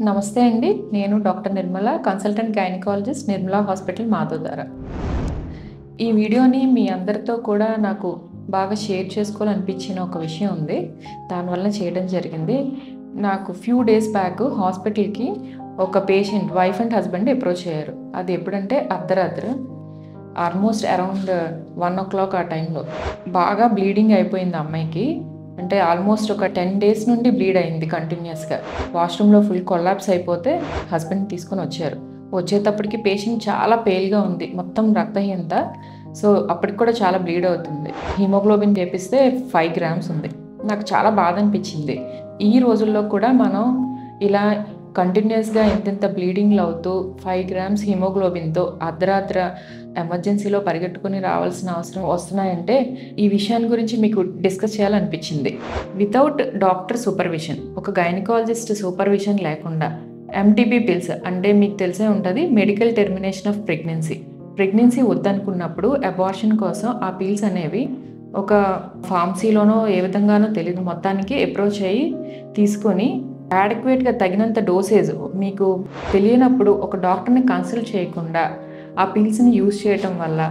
నమస్తే అండి. నేను doctor Nirmala, consultant gynaecologist, Nirmala hospital, Madhavadhara. ఈ వీడియోని మీ అందరితో కూడా నాకు బాగా షేర్ చేసుకోవాలనిపించిన ఒక విషయం ఉంది. దానివల్ల చేయడం జరిగింది. నాకు ఫ్యూ డేస్ బ్యాక్ హాస్పిటల్‌కి ఒక patient wife and husband approach అయ్యారు. అది ఎప్పుడంటే అర్ధరాత్రి ఆల్మోస్ట్ అరౌండ్ 1:00 ఆ టైంలో బాగా బ్లీడింగ్ అయిపోయింది ఆ అమ్మాయికి. అంటే ఆల్మోస్ట్ ఒక 10 డేస్ నుండి బ్లీడ్ అయింది కంటిన్యూయస్‌గా. వాష్‌రూమ్‌లో ఫుల్ కొలాప్స్ అయిపోతే హస్బెండ్‌ని తీసుకొని వచ్చారు. వచ్చేటప్పటికి పేషెంట్ చాలా పేల్‌గా ఉంది. మొత్తం రక్తహీనత. సో, అప్పటికి కూడా చాలా బ్లీడ్ అవుతుంది. హిమోగ్లోబిన్ చేపిస్తే 5 గ్రామ్స్ ఉంది. నాకు చాలా బాధ అనిపించింది. ఈ రోజుల్లో కూడా మనం ఇలా కంటిన్యూయస్‌గా ఇంతింత బ్లీడింగ్‌లు అవుతూ 5 గ్రామ్స్ హిమోగ్లోబిన్‌తో అర్ధరాత్ర ఎమర్జెన్సీలో పరిగెట్టుకొని రావాల్సిన అవసరం వస్తున్నాయంటే ఈ విషయాన్ని గురించి మీకు డిస్కస్ చేయాలనిపించింది. వితౌట్ డాక్టర్ సూపర్విజన్, ఒక గైనకాలజిస్ట్ సూపర్విజన్ లేకుండా ఎంటీపీ పిల్స్ అంటే మీకు తెలిసే ఉంటుంది, మెడికల్ టెర్మినేషన్ ఆఫ్ ప్రెగ్నెన్సీ వద్దనుకున్నప్పుడు అబార్షన్ కోసం ఆ పిల్స్ అనేవి ఒక ఫార్మసీలోనో ఏ విధంగానో తెలియదు, మొత్తానికి అప్రోచ్ అయ్యి తీసుకొని యాడక్వేట్గా తగినంత డోసేజ్ మీకు తెలియనప్పుడు ఒక డాక్టర్ని కన్సల్ట్ చేయకుండా ఆ పిల్స్ని యూజ్ చేయటం వల్ల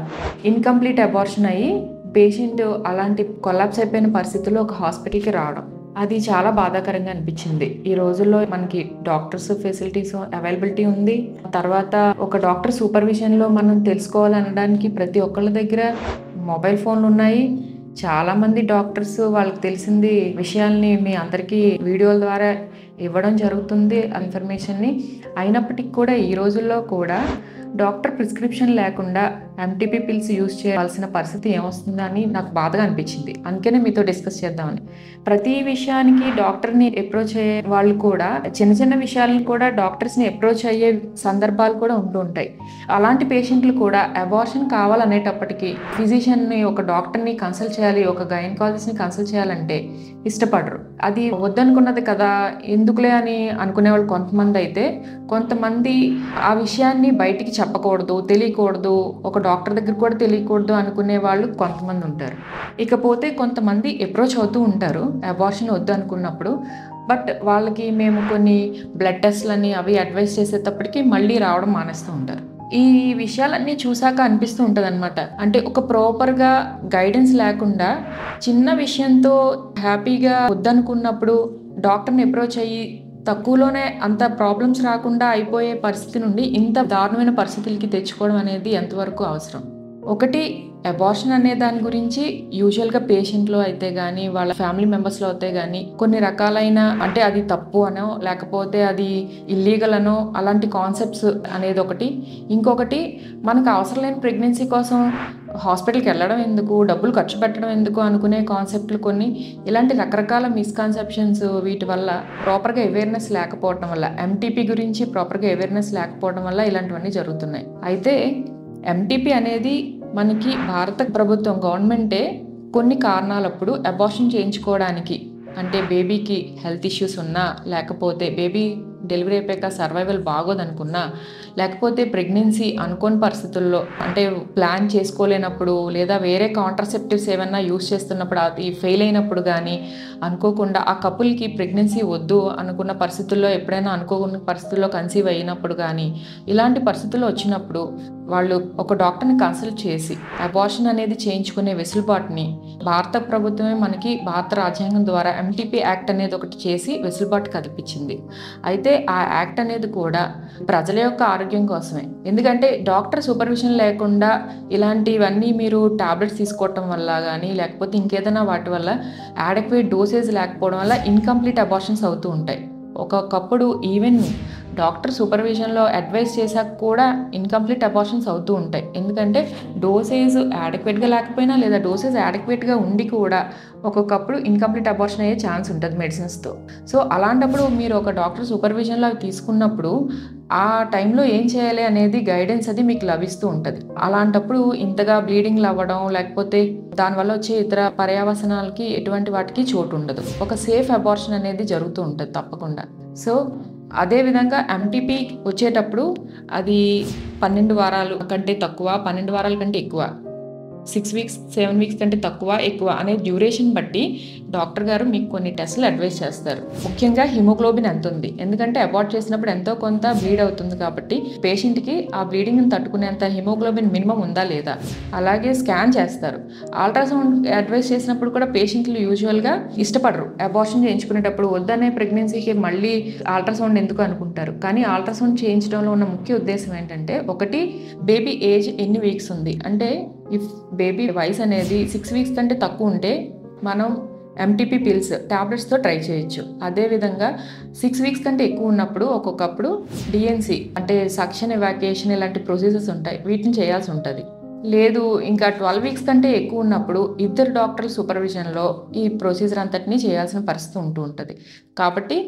ఇన్కంప్లీట్ అబార్షన్ అయ్యి పేషెంట్ అలాంటి కొలాప్స్ అయిపోయిన పరిస్థితుల్లో ఒక హాస్పిటల్కి రావడం, అది చాలా బాధాకరంగా అనిపించింది. ఈ రోజుల్లో మనకి డాక్టర్స్ ఫెసిలిటీస్ అవైలబిలిటీ ఉంది. తర్వాత ఒక డాక్టర్ సూపర్విజన్లో మనం తెలుసుకోవాలనడానికి ప్రతి ఒక్కళ్ళ దగ్గర మొబైల్ ఫోన్లు ఉన్నాయి. చాలామంది డాక్టర్స్ వాళ్ళకి తెలిసింది విషయాల్ని మీ అందరికీ వీడియోల ద్వారా ఇవ్వడం జరుగుతుంది ఇన్ఫర్మేషన్ని. అయినప్పటికీ కూడా ఈ రోజుల్లో కూడా డాక్టర్ ప్రిస్క్రిప్షన్ లేకుండా ఎంటీపీ పిల్స్ యూజ్ చేయాల్సిన పరిస్థితి ఏమొస్తుందని నాకు బాధగా అనిపించింది. అందుకనే మీతో డిస్కస్ చేద్దామని. ప్రతి విషయానికి డాక్టర్ని అప్రోచ్ అయ్యే వాళ్ళు కూడా చిన్న చిన్న విషయాలను కూడా డాక్టర్స్ని అప్రోచ్ అయ్యే సందర్భాలు కూడా ఉంటూ ఉంటాయి. అలాంటి పేషెంట్లు కూడా అబార్షన్ కావాలనేటప్పటికీ ఫిజిషియన్ని, ఒక డాక్టర్ని కన్సల్ట్ చేయాలి, ఒక గైనకాలజిస్ట్ని కన్సల్ట్ చేయాలంటే ఇష్టపడరు. అది వద్దనుకున్నది కదా, ఎందుకులే అని అనుకునేవాళ్ళు కొంతమంది అయితే, కొంతమంది ఆ విషయాన్ని బయటికి చెప్పకూడదు, తెలియకూడదు, ఒక డాక్టర్ దగ్గర కూడా తెలియకూడదు అనుకునే వాళ్ళు కొంతమంది ఉంటారు. ఇకపోతే కొంతమంది అప్రోచ్ అవుతూ ఉంటారు అబార్షన్ వద్దు అనుకున్నప్పుడు. బట్ వాళ్ళకి మేము కొన్ని బ్లడ్ టెస్ట్లని అవి అడ్వైస్ చేసేటప్పటికి మళ్ళీ రావడం మానేస్తూ ఉంటారు. ఈ విషయాలన్నీ చూసాక అనిపిస్తూ ఉంటుంది అనమాట. అంటే ఒక ప్రాపర్గా గైడెన్స్ లేకుండా చిన్న విషయంతో హ్యాపీగా వద్దనుకున్నప్పుడు డాక్టర్ని అప్రోచ్ అయ్యి తక్కువలోనే అంత ప్రాబ్లమ్స్ రాకుండా అయిపోయే పరిస్థితి నుండి ఇంత దారుణమైన పరిస్థితులకి తెచ్చుకోవడం అనేది ఎంతవరకు అవసరం? ఒకటి, అబార్షన్ అనే దాని గురించి యూజువల్గా పేషెంట్లో అయితే కానీ, వాళ్ళ ఫ్యామిలీ మెంబర్స్లో అయితే కానీ కొన్ని రకాలైన, అంటే అది తప్పు అనో లేకపోతే అది ఇల్లీగల్ అనో అలాంటి కాన్సెప్ట్స్ అనేది ఒకటి. ఇంకొకటి, మనకు అవసరం లేని ప్రెగ్నెన్సీ కోసం హాస్పిటల్కి వెళ్ళడం ఎందుకు, డబ్బులు ఖర్చు పెట్టడం ఎందుకు అనుకునే కాన్సెప్ట్లు కొన్ని, ఇలాంటి రకరకాల మిస్కాన్సెప్షన్స్, వీటి వల్ల ప్రాపర్గా అవేర్నెస్ లేకపోవడం వల్ల, ఎంటీపీ గురించి ప్రాపర్గా అవేర్నెస్ లేకపోవడం వల్ల ఇలాంటివన్నీ జరుగుతున్నాయి. అయితే ఎంటీపీ అనేది మనకి భారత ప్రభుత్వం గవర్నమెంటే కొన్ని కారణాలప్పుడు అబార్షన్ చేయించుకోవడానికి, అంటే బేబీకి హెల్త్ ఇష్యూస్ ఉన్నా, లేకపోతే బేబీ డెలివరీ అయిపోయాక సర్వైవల్ బాగోదనుకున్నా, లేకపోతే ప్రెగ్నెన్సీ అనుకోని పరిస్థితుల్లో అంటే ప్లాన్ చేసుకోలేనప్పుడు, లేదా వేరే కాంట్రాసెప్టివ్స్ ఏమన్నా యూస్ చేస్తున్నప్పుడు అది ఫెయిల్ అయినప్పుడు కానీ, అనుకోకుండా ఆ కపుల్కి ప్రెగ్నెన్సీ వద్దు అనుకున్న పరిస్థితుల్లో, ఎప్పుడైనా అనుకోకున్న పరిస్థితుల్లో కన్సీవ్ అయినప్పుడు కానీ, ఇలాంటి పరిస్థితుల్లో వచ్చినప్పుడు వాళ్ళు ఒక డాక్టర్ని కన్సల్ట్ చేసి అబార్షన్ అనేది చేయించుకునే వెసులుబాటుని భారత ప్రభుత్వమే మనకి భారత రాజ్యాంగం ద్వారా ఎంటీపీ యాక్ట్ అనేది ఒకటి చేసి వెసులుబాటు కల్పించింది. అయితే ఆ యాక్ట్ అనేది కూడా ప్రజల యొక్క ఆరోగ్యం కోసమే. ఎందుకంటే డాక్టర్ సూపర్విజన్ లేకుండా ఇలాంటివన్నీ మీరు టాబ్లెట్స్ తీసుకోవటం వల్ల కానీ, లేకపోతే ఇంకేదైనా వాటి వల్ల యాడక్వేట్ డోసేజ్ లేకపోవడం వల్ల ఇన్కంప్లీట్ అబార్షన్స్ అవుతూ ఉంటాయి. ఒక్కొక్కప్పుడు ఈవెన్ డాక్టర్ సూపర్విజన్లో అడ్వైస్ చేశాక కూడా ఇన్కంప్లీట్ అబార్షన్స్ అవుతూ ఉంటాయి. ఎందుకంటే డోసేజ్ యాడక్వేట్గా లేకపోయినా, లేదా డోసేజ్ యాడక్వేట్గా ఉండి కూడా ఒక్కొక్కప్పుడు ఇన్కంప్లీట్ అబార్షన్ అయ్యే ఛాన్స్ ఉంటుంది మెడిసిన్స్తో. సో అలాంటప్పుడు మీరు ఒక డాక్టర్ సూపర్విజన్లో అవి తీసుకున్నప్పుడు ఆ టైంలో ఏం చేయాలి అనేది గైడెన్స్ అది మీకు లభిస్తూ ఉంటుంది. అలాంటప్పుడు ఇంతగా బ్లీడింగ్లు అవ్వడం, లేకపోతే దానివల్ల వచ్చే ఇతర పర్యావసనాలకి ఎటువంటి వాటికి చోటు ఉండదు. ఒక సేఫ్ అబార్షన్ అనేది జరుగుతూ ఉంటుంది తప్పకుండా. సో అదేవిధంగా ఎంటీపీ వచ్చేటప్పుడు అది 12 వారాలు కంటే తక్కువ, 12 వారాల కంటే ఎక్కువ 6 వీక్స్, 7 వీక్స్ కంటే తక్కువ, ఎక్కువ అనే డ్యూరేషన్ బట్టి డాక్టర్ గారు మీకు కొన్ని టెస్టులు అడ్వైస్ చేస్తారు. ముఖ్యంగా హిమోగ్లోబిన్ ఎంత ఉంది, ఎందుకంటే అబార్ట్ చేసినప్పుడు ఎంతో కొంత బ్లీడ్ అవుతుంది కాబట్టి పేషెంట్కి ఆ బ్లీడింగ్ని తట్టుకునేంత హిమోగ్లోబిన్ మినిమం ఉందా లేదా. అలాగే స్కాన్ చేస్తారు. అల్ట్రాసౌండ్ అడ్వైస్ చేసినప్పుడు కూడా పేషెంట్లు యూజువల్గా ఇష్టపడరు. అబార్షన్ చేయించుకునేటప్పుడు వద్దనే ప్రెగ్నెన్సీకి మళ్ళీ అల్ట్రాసౌండ్ ఎందుకు అనుకుంటారు. కానీ అల్ట్రాసౌండ్ చేయించడంలో ఉన్న ముఖ్య ఉద్దేశం ఏంటంటే, ఒకటి బేబీ ఏజ్ ఎన్ని వీక్స్ ఉంది, అంటే ఇఫ్ బేబీ వయసు అనేది 6 వీక్స్ కంటే తక్కువ ఉంటే మనం ఎంటీపీ పిల్స్ టాబ్లెట్స్తో ట్రై చేయొచ్చు. అదేవిధంగా 6 వీక్స్ కంటే ఎక్కువ ఉన్నప్పుడు ఒక్కొక్కప్పుడు డిఎన్సి అంటే సక్షన్ ఎవాక్యుయేషన్ ఇలాంటి ప్రొసీజర్స్ ఉంటాయి, వీటిని చేయాల్సి ఉంటుంది. లేదు ఇంకా 12 వీక్స్ కంటే ఎక్కువ ఉన్నప్పుడు ఇద్దరు డాక్టర్ల సూపర్విజన్లో ఈ ప్రొసీజర్ అంతటినీ చేయాల్సిన పరిస్థితి ఉంటూ ఉంటుంది. కాబట్టి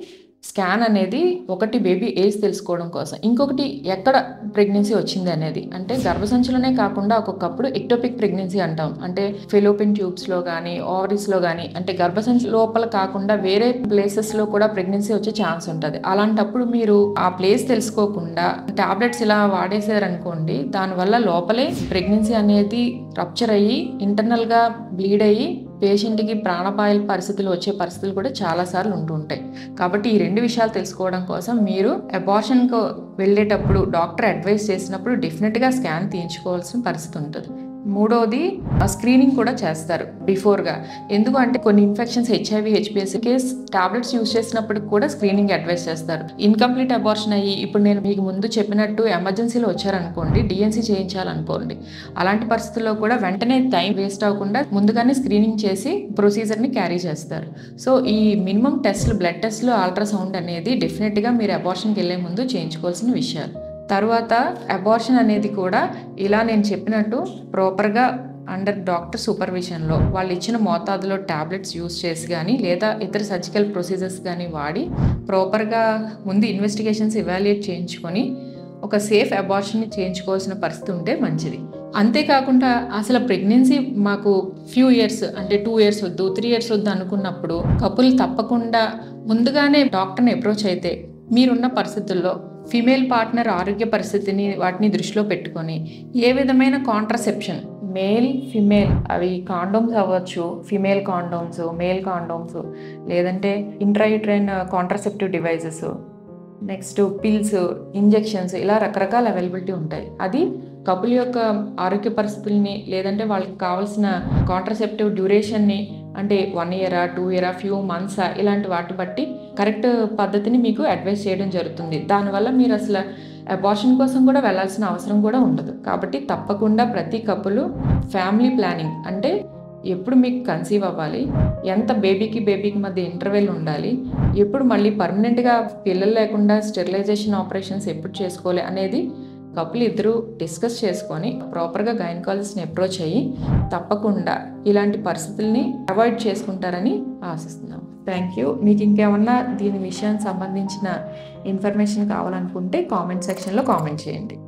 స్కాన్ అనేది ఒకటి బేబీ ఏజ్ తెలుసుకోవడం కోసం, ఇంకొకటి ఎక్కడ ప్రెగ్నెన్సీ వచ్చింది అనేది, అంటే గర్భసంచిలోనే కాకుండా ఒక్కొక్కప్పుడు ఎక్టోపిక్ ప్రెగ్నెన్సీ అంటాం. అంటే ఫెలోపిన్ ట్యూబ్స్లో కానీ ఓవరీస్లో కానీ, అంటే గర్భసంచి లోపల కాకుండా వేరే ప్లేసెస్లో కూడా ప్రెగ్నెన్సీ వచ్చే ఛాన్స్ ఉంటుంది. అలాంటప్పుడు మీరు ఆ ప్లేస్ తెలుసుకోకుండా టాబ్లెట్స్ ఇలా వాడేసారనుకోండి, దానివల్ల లోపలే ప్రెగ్నెన్సీ అనేది రప్చర్ అయ్యి ఇంటర్నల్గా బ్లీడ్ అయ్యి పేషెంట్కి ప్రాణాపాయ పరిస్థితులు వచ్చే పరిస్థితులు కూడా చాలాసార్లు ఉంటూ ఉంటాయి. కాబట్టి ఈ 2 విషయాలు తెలుసుకోవడం కోసం మీరు అబార్షన్కు వెళ్ళేటప్పుడు డాక్టర్ అడ్వైస్ చేసినప్పుడు డెఫినెట్గా స్కాన్ తీయించుకోవాల్సిన పరిస్థితి ఉంటుంది. మూడోది స్క్రీనింగ్ కూడా చేస్తారు బిఫోర్గా. ఎందుకు అంటే కొన్ని infections HIV, HPS case tablets use చేసినప్పటికి కూడా స్క్రీనింగ్ అడ్వైస్ చేస్తారు. ఇన్కంప్లీట్ అబార్షన్ అయ్యి ఇప్పుడు నేను మీకు ముందు చెప్పినట్టు ఎమర్జెన్సీలో వచ్చారనుకోండి, డిఎన్సీ చేయించాలనుకోండి, అలాంటి పరిస్థితుల్లో కూడా వెంటనే టైం వేస్ట్ అవ్వకుండా ముందుగానే స్క్రీనింగ్ చేసి ప్రొసీజర్ని క్యారీ చేస్తారు. సో ఈ మినిమం టెస్ట్లు, బ్లడ్ టెస్ట్లు, అల్ట్రాసౌండ్ అనేది డెఫినెట్గా మీరు అబార్షన్కి వెళ్ళే ముందు చేయించుకోవాల్సిన విషయాలు. తర్వాత అబార్షన్ అనేది కూడా ఇలా నేను చెప్పినట్టు ప్రాపర్గా అండర్ డాక్టర్ సూపర్విజన్లో వాళ్ళు ఇచ్చిన మోతాదులో టాబ్లెట్స్ యూజ్ చేసి కానీ లేదా ఇతర సర్జికల్ ప్రొసీజర్స్ కానీ వాడి ప్రాపర్గా ముందు ఇన్వెస్టిగేషన్స్ ఇవాల్యుయేట్ చేయించుకొని ఒక సేఫ్ అబార్షన్ని చేయించుకోవాల్సిన పరిస్థితి ఉంటే మంచిది. అంతేకాకుండా అసలు ప్రెగ్నెన్సీ మాకు ఫ్యూ ఇయర్స్ అంటే 2 ఇయర్స్ వద్దు, 3 ఇయర్స్ వద్దు అనుకున్నప్పుడు కపుల్ తప్పకుండా ముందుగానే డాక్టర్ని అప్రోచ్ అయితే మీరున్న పరిస్థితుల్లో ఫీమేల్ పార్ట్నర్ ఆరోగ్య పరిస్థితిని వాటిని దృష్టిలో పెట్టుకొని ఏ విధమైన కాంట్రసెప్షన్, మేల్ ఫిమేల్ అవి కాండోమ్స్ అవ్వచ్చు, ఫిమేల్ కాండోమ్స్, మేల్ కాండోమ్స్, లేదంటే intrauterine contraceptive devices, next pills, injections, ఇలా రకరకాల అవైలబిలిటీ ఉంటాయి. అది కపుల్ యొక్క ఆరోగ్య పరిస్థితుల్ని లేదంటే వాళ్ళకి కావాల్సిన కాంట్రసెప్టివ్ డ్యూరేషన్ని, అంటే 1 ఇయరా, 2 ఇయరా, ఫ్యూ మంత్సా, ఇలాంటి వాటి బట్టి కరెక్ట్ పద్ధతిని మీకు అడ్వైస్ చేయడం జరుగుతుంది. దానివల్ల మీరు అసలు అబార్షన్ కోసం కూడా వెళ్ళాల్సిన అవసరం కూడా ఉండదు. కాబట్టి తప్పకుండా ప్రతి కపుల్ ఫ్యామిలీ ప్లానింగ్, అంటే ఎప్పుడు మీకు కన్సీవ్ అవ్వాలి, ఎంత బేబీకి మధ్య ఇంటర్వెల్ ఉండాలి, ఎప్పుడు మళ్ళీ పర్మనెంట్గా పిల్లలు లేకుండా స్టెరిలైజేషన్ ఆపరేషన్స్ ఎప్పుడు చేసుకోవాలి అనేది కపుల్ ఇద్దరు డిస్కస్ చేసుకొని ప్రాపర్గా గైనకాలజిస్ట్ని అప్రోచ్ అయ్యి తప్పకుండా ఇలాంటి పరిస్థితుల్ని అవాయిడ్ చేసుకుంటారని ఆశిస్తున్నాం. Thank you. మీకు ఇంకేమన్నా దీని విషయానికి సంబంధించిన ఇన్ఫర్మేషన్ కావాలనుకుంటే కామెంట్ సెక్షన్లో కామెంట్ చేయండి.